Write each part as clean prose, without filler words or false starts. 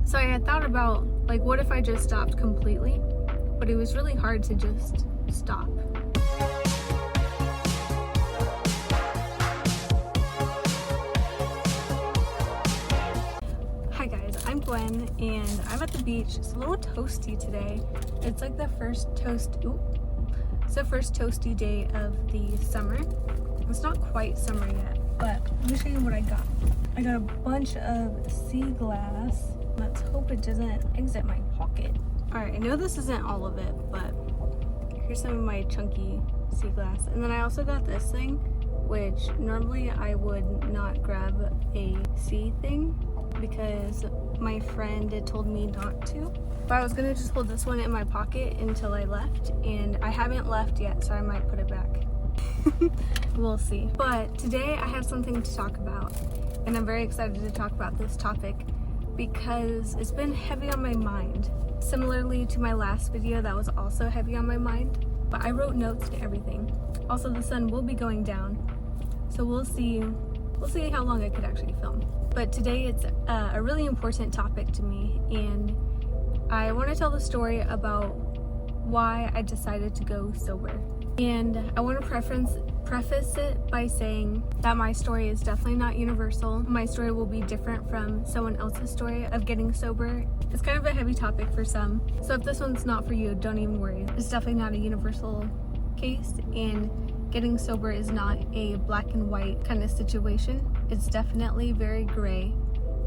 So I had thought about, like, what if I just stopped completely? But it was really hard to just stop. Hi guys, I'm Gwen and I'm at the beach. It's a little toasty today. It's like the first toasty day of the summer. It's not quite summer yet, but let me show you what I got. I got a bunch of sea glass. Let's hope it doesn't exit my pocket. Alright, I know this isn't all of it, but here's some of my chunky sea glass. And then I also got this thing, which normally I would not grab a sea thing because my friend had told me not to. But I was gonna just hold this one in my pocket until I left, and I haven't left yet, so I might put it back. We'll see. But today I have something to talk about, and I'm very excited to talk about this topic because it's been heavy on my mind. Similarly to my last video that was also heavy on my mind, but I wrote notes to everything. Also, the sun will be going down, so we'll see how long I could actually film. But today it's a really important topic to me, and I want to tell the story about why I decided to go sober. And I want to preface it by saying that my story is definitely not universal. My story will be different from someone else's story of getting sober. It's kind of a heavy topic for some, so if this one's not for you, don't even worry. It's definitely not a universal case, and getting sober is not a black and white kind of situation. It's definitely very gray,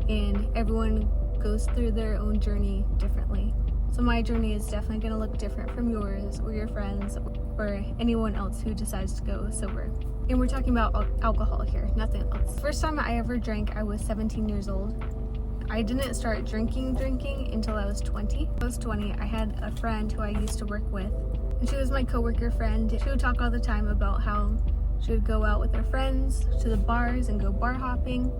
and everyone goes through their own journey differently. So my journey is definitely going to look different from yours or your friends or anyone else who decides to go sober. And we're talking about alcohol here, nothing else. First time I ever drank, I was 17 years old. I didn't start drinking until I was 20. I was 20, I had a friend who I used to work with, and she was my coworker friend. She would talk all the time about how she would go out with her friends to the bars and go bar hopping.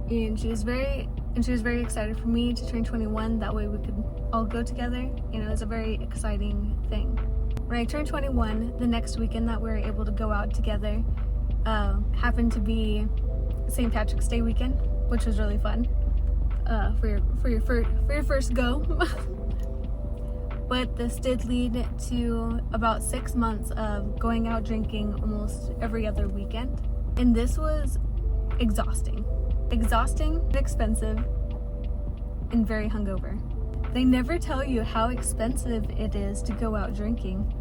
And she was very excited for me to turn 21, that way we could all go together, and it was a very exciting thing. When I turned 21, the next weekend that we were able to go out together happened to be St. Patrick's Day weekend, which was really fun for your first go. But this did lead to about 6 months of going out drinking almost every other weekend, and this was exhausting, expensive, and very hungover. They never tell you how expensive it is to go out drinking.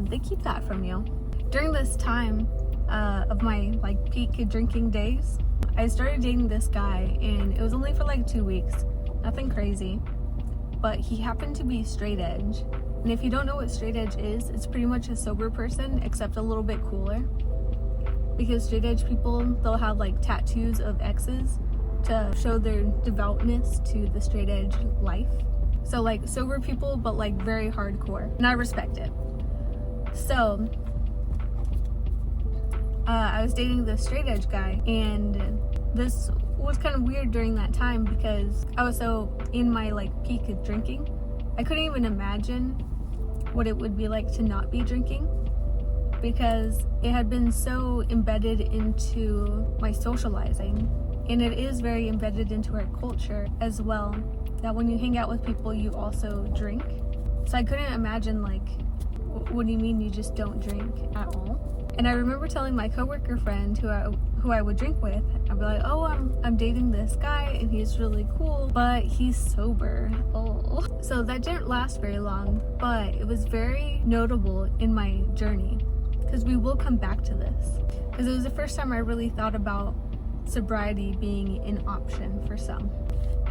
They keep that from you. During this time of my peak drinking days, I started dating this guy, and it was only for 2 weeks, nothing crazy, but he happened to be straight edge. And if you don't know what straight edge is, it's pretty much a sober person except a little bit cooler, because straight edge people, they'll have tattoos of X's to show their devoutness to the straight edge life. So sober people, but very hardcore, and I respect it. So I was dating this straight edge guy, and this was kind of weird during that time because I was so in my peak of drinking. I couldn't even imagine what it would be like to not be drinking, because it had been so embedded into my socializing, and it is very embedded into our culture as well, that when you hang out with people you also drink. So I couldn't imagine what do you mean you just don't drink at all? And I remember telling my coworker friend who I would drink with, I'd be like, oh, I'm dating this guy and he's really cool, but he's sober. Oh. So that didn't last very long, but it was very notable in my journey, because we will come back to this, because it was the first time I really thought about sobriety being an option for some.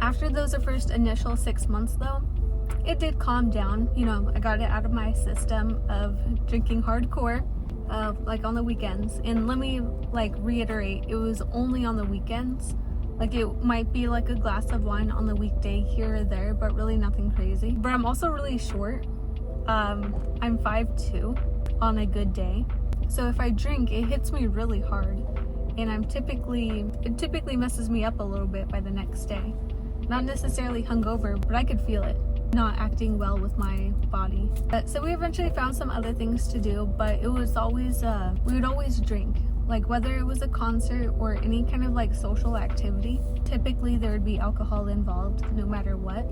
After those first initial 6 months though, it did calm down. I got it out of my system of drinking hardcore on the weekends. And let me reiterate, it was only on the weekends. It might be a glass of wine on the weekday here or there, but really nothing crazy. But I'm also really short. I'm 5'2" on a good day, so if I drink, it hits me really hard, and it typically messes me up a little bit by the next day. Not necessarily hungover, but I could feel it not acting well with my body. So we eventually found some other things to do, but it was always we would always drink. Like whether it was a concert or any kind of like social activity, typically there would be alcohol involved no matter what,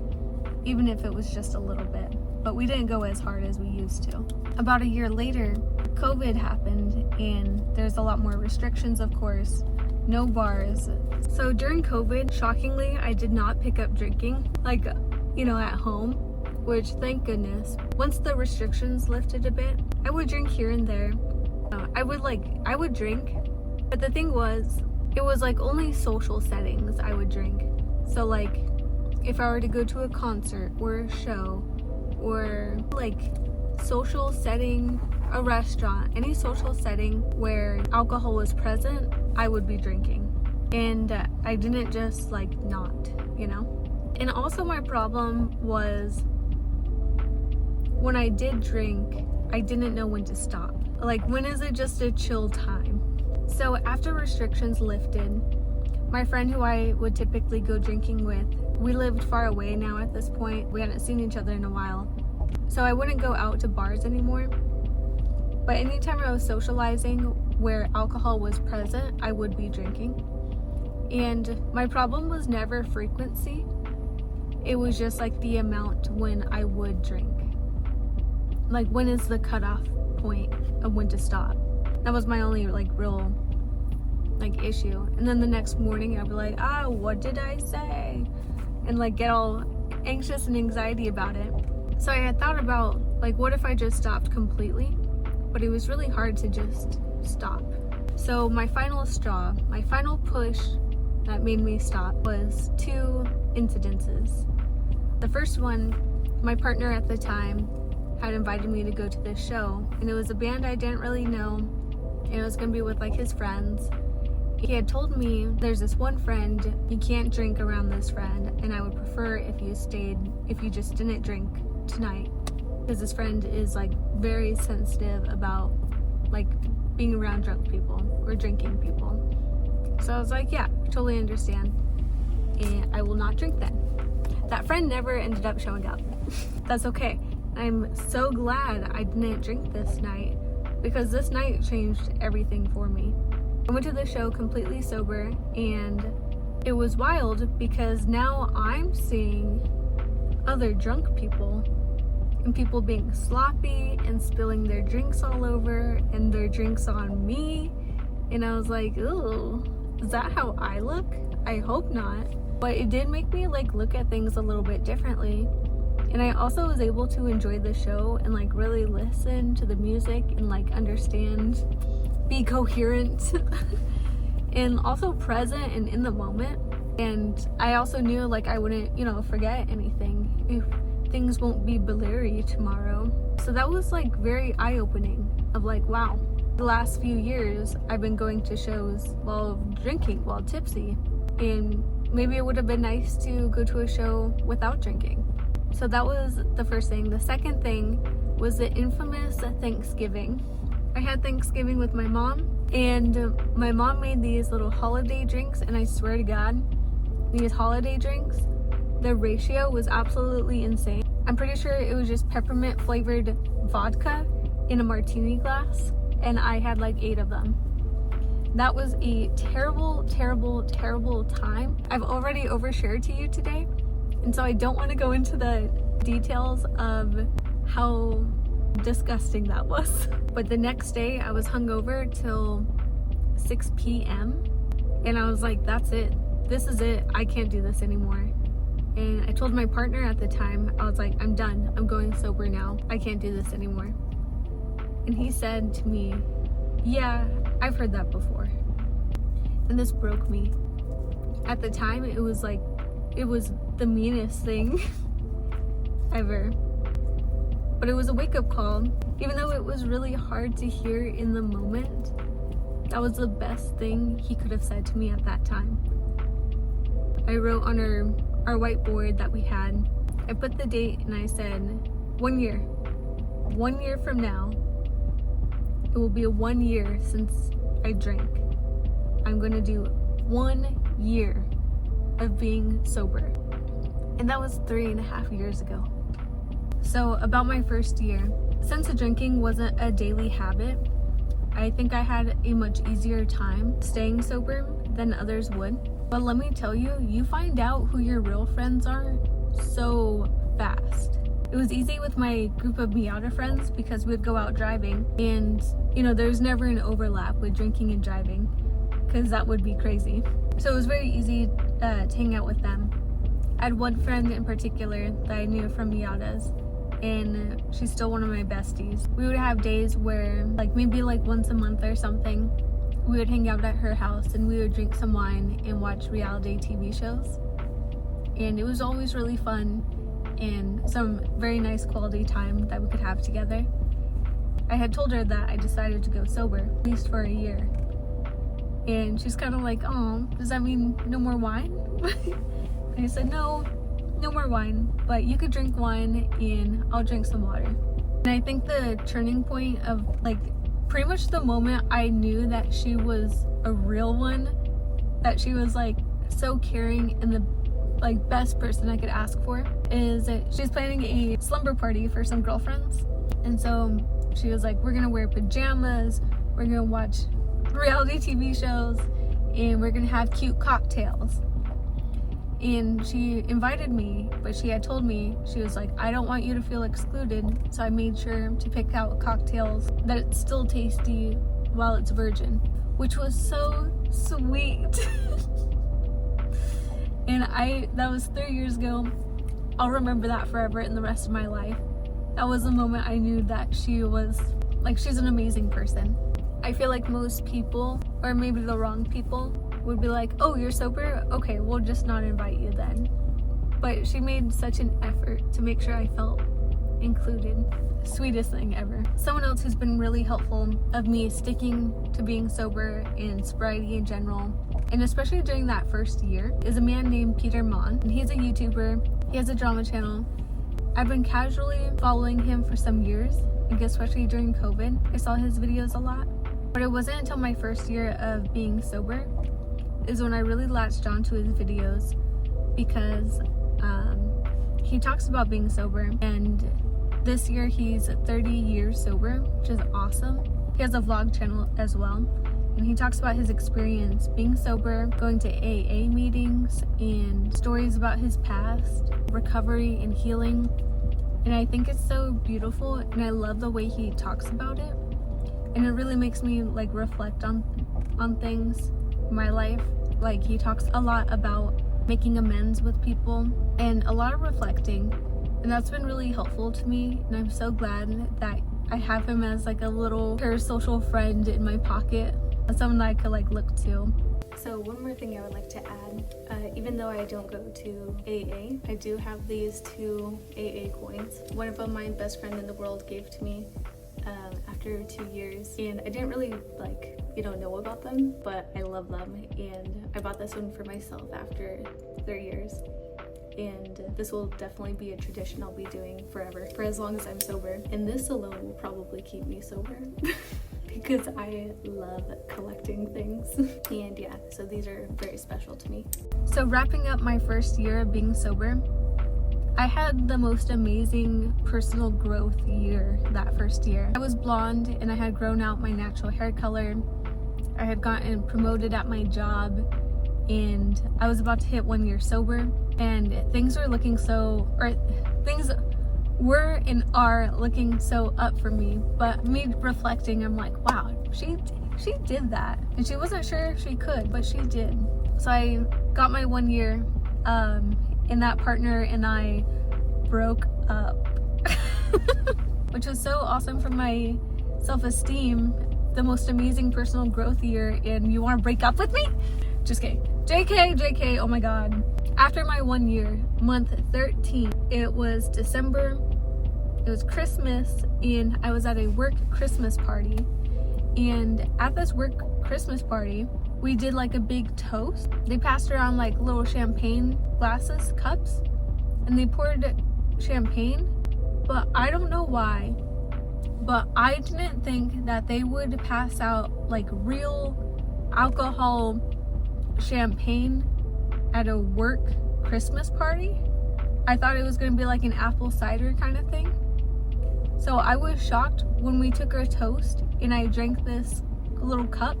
even if it was just a little bit. But we didn't go as hard as we used to. About a year later, COVID happened and there's a lot more restrictions, of course, no bars. So during COVID, shockingly, I did not pick up drinking, like, at home, which thank goodness. Once the restrictions lifted a bit, I would drink here and there. I would drink, but the thing was, it was like only social settings I would drink. So like, if I were to go to a concert or a show, or like social setting, a restaurant, any social setting where alcohol was present, I would be drinking. And I didn't just like not, And also my problem was when I did drink, I didn't know when to stop. Like, when is it just a chill time? So after restrictions lifted, my friend who I would typically go drinking with, we lived far away now at this point. We hadn't seen each other in a while. So I wouldn't go out to bars anymore. But anytime I was socializing where alcohol was present, I would be drinking. And my problem was never frequency. It was just like the amount when I would drink. Like, when is the cutoff point of when to stop? That was my only real issue. And then the next morning I'd be like, what did I say? And get all anxious and anxiety about it. So I had thought about what if I just stopped completely? But it was really hard to just stop. So my final straw, my final push that made me stop was 2 incidences. The first one, my partner at the time had invited me to go to this show, and it was a band I didn't really know, and it was gonna be with his friends. He had told me, there's this one friend, you can't drink around this friend, and I would prefer if you just didn't drink tonight, because this friend is very sensitive about being around drunk people or drinking people. So I was like, yeah, totally understand, and I will not drink then. That friend never ended up showing up. That's okay. I'm so glad I didn't drink this night, because this night changed everything for me. I went to the show completely sober, and it was wild because now I'm seeing other drunk people and people being sloppy and spilling their drinks all over and their drinks on me. And I was like, ooh, is that how I look? I hope not. But it did make me look at things a little bit differently. And I also was able to enjoy the show and really listen to the music and understand, be coherent and also present and in the moment. And I also knew I wouldn't, forget anything if things won't be blurry tomorrow. So that was very eye-opening of wow, the last few years I've been going to shows while drinking, while tipsy, and maybe it would have been nice to go to a show without drinking. So that was the first thing. The second thing was the infamous Thanksgiving. I had Thanksgiving with my mom, and my mom made these little holiday drinks, and I swear to God, these holiday drinks, the ratio was absolutely insane. I'm pretty sure it was just peppermint flavored vodka in a martini glass, and I had 8 of them. That was a terrible, terrible, terrible time. I've already overshared to you today, and so I don't want to go into the details of how disgusting that was. But the next day I was hungover till 6 p.m. and I was like, that's it. This is it. I can't do this anymore. And I told my partner at the time, I was like, I'm done. I'm going sober now. I can't do this anymore. And he said to me, yeah, I've heard that before. And this broke me. At the time, it was the meanest thing ever. But it was a wake-up call. Even though it was really hard to hear in the moment, that was the best thing he could have said to me at that time. I wrote on our whiteboard that we had, I put the date and I said, 1 year. 1 year from now, it will be 1 year since I drank. I'm gonna do 1 year of being sober. And that was 3.5 years ago. So about my first year, since the drinking wasn't a daily habit, I think I had a much easier time staying sober than others would. But let me tell you, you find out who your real friends are so fast. It was easy with my group of Miata friends because we'd go out driving and, there's never an overlap with drinking and driving because that would be crazy. So it was very easy to hang out with them. I had one friend in particular that I knew from Miatas, and she's still one of my besties. We would have days where, maybe once a month or something, we would hang out at her house and we would drink some wine and watch reality TV shows. And it was always really fun and some very nice quality time that we could have together. I had told her that I decided to go sober, at least for a year. And she's kind of like, oh, does that mean no more wine? And I said, no more wine, but you could drink wine and I'll drink some water. And I think the turning point of pretty much the moment I knew that she was a real one, that she was so caring and the best person I could ask for, is that she's planning a slumber party for some girlfriends. And so she was like, we're gonna wear pajamas, we're gonna watch reality TV shows, and we're gonna have cute cocktails. And she invited me, but she had told me, she was like, I don't want you to feel excluded, so I made sure to pick out cocktails that it's still tasty while it's virgin, which was so sweet. And that was 3 years ago. I'll remember that forever in the rest of my life. That was the moment I knew that she was, she's an amazing person. I feel like most people, or maybe the wrong people, would be like, oh, you're sober? Okay, we'll just not invite you then. But she made such an effort to make sure I felt included. Sweetest thing ever. Someone else who's been really helpful of me sticking to being sober and sobriety in general, and especially during that first year, is a man named Peter Mon. And he's a YouTuber. He has a drama channel. I've been casually following him for some years, and especially during COVID, I saw his videos a lot. But it wasn't until my first year of being sober is when I really latched onto his videos, because he talks about being sober, and this year he's 30 years sober, which is awesome. He has a vlog channel as well, and he talks about his experience being sober, going to AA meetings, and stories about his past, recovery and healing. And I think it's so beautiful, and I love the way he talks about it. And it really makes me reflect on things in my life. He talks a lot about making amends with people and a lot of reflecting, and that's been really helpful to me. And I'm so glad that I have him as a little parasocial friend in my pocket, someone that I could look to. So one more thing I would like to add, even though I don't go to AA, I do have these 2 AA coins. One of them my best friend in the world gave to me after 2 years, and I didn't really know about them, but I love them, and I bought this one for myself after 3 years, and this will definitely be a tradition I'll be doing forever, for as long as I'm sober. And this alone will probably keep me sober because I love collecting things. And yeah, so these are very special to me. So wrapping up my first year of being sober, I had the most amazing personal growth year that first year. I was blonde and I had grown out my natural hair color. I had gotten promoted at my job, and I was about to hit 1 year sober, and things were and are looking so up for me. But me reflecting, I'm like, wow, she did that, and she wasn't sure if she could, but she did. So I got my 1 year, and that partner and I broke up, which was so awesome for my self-esteem. The most amazing personal growth year, and you want to break up with me? Just kidding. JK, oh my god. After my 1 year, month 13, it was December, it was Christmas, and I was at a work Christmas party. And at this work Christmas party, we did a big toast. They passed around little champagne glasses, cups, and they poured champagne, but I don't know why, but I didn't think that they would pass out real alcohol champagne at a work Christmas party. I thought it was going to be an apple cider kind of thing. So I was shocked when we took our toast and I drank this little cup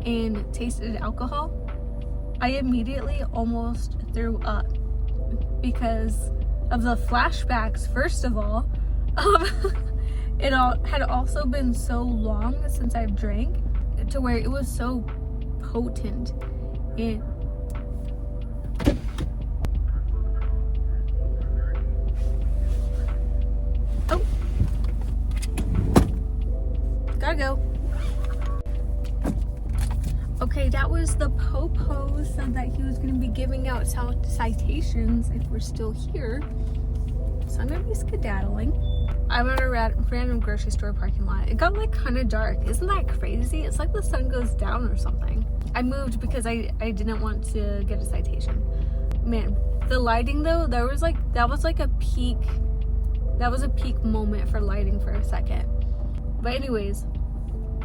and tasted alcohol. I immediately almost threw up because of the flashbacks, first of all. It had also been so long since I've drank to where it was so potent. Oh, gotta go. Okay, that was the Popo said that he was going to be giving out citations if we're still here. So I'm going to be skedaddling. I'm at a random grocery store parking lot. It got like kind of dark. Isn't that crazy? It's like the sun goes down or something. I moved because I didn't want to get a citation. Man, the lighting though, that was like a peak moment for lighting for a second. But anyways,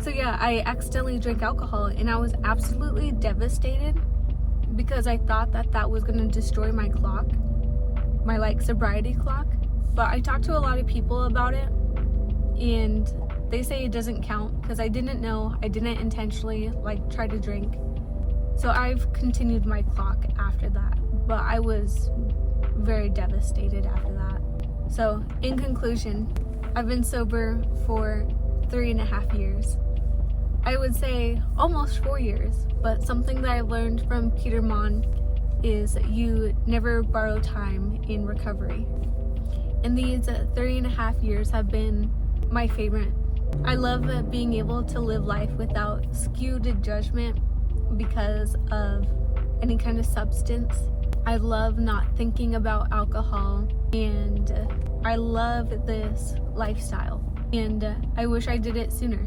so yeah, I accidentally drank alcohol and I was absolutely devastated because I thought that was going to destroy my clock, my like sobriety clock. But I talked to a lot of people about it and they say it doesn't count because I didn't know, I didn't intentionally like try to drink. So I've continued my clock after that, but I was very devastated after that. So in conclusion, I've been sober for 3.5 years. I would say almost 4 years, but something that I learned from Peter Mon is you never borrow time in recovery. And these 3.5 years have been my favorite. I love being able to live life without skewed judgment because of any kind of substance. I love not thinking about alcohol, and I love this lifestyle, and I wish I did it sooner.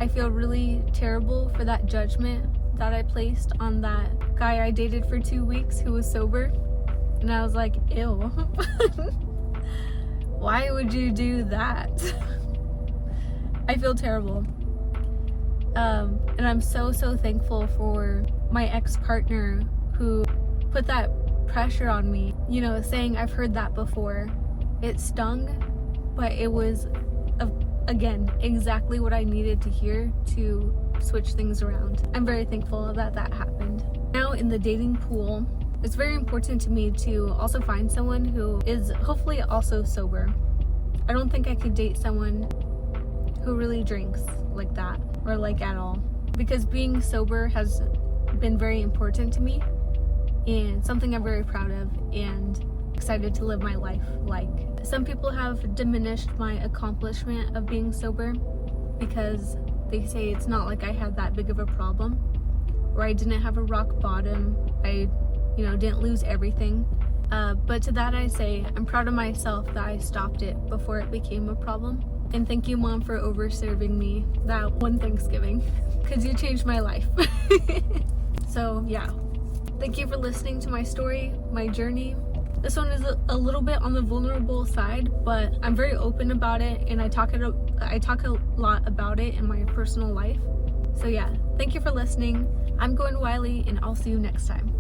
I feel really terrible for that judgment that I placed on that guy I dated for 2 weeks who was sober, and I was like, ew. Why would you do that? I feel terrible. And I'm so thankful for my ex-partner who put that pressure on me, you know, saying I've heard that before. It stung, but it was again exactly what I needed to hear to switch things around. I'm very thankful that happened. Now in the dating pool, it's very important to me to also find someone who is hopefully also sober. I don't think I could date someone who really drinks like that or like at all, because being sober has been very important to me and something I'm very proud of and excited to live my life like. Some people have diminished my accomplishment of being sober because they say it's not like I had that big of a problem, or I didn't have a rock bottom, I didn't lose everything. But to that I say, I'm proud of myself that I stopped it before it became a problem. And thank you, Mom, for over-serving me that one Thanksgiving, because you changed my life. So yeah, thank you for listening to my story, my journey. This one is a little bit on the vulnerable side, but I'm very open about it, and I talk a lot about it in my personal life. So yeah, thank you for listening. I'm Gwen Wiley, and I'll see you next time.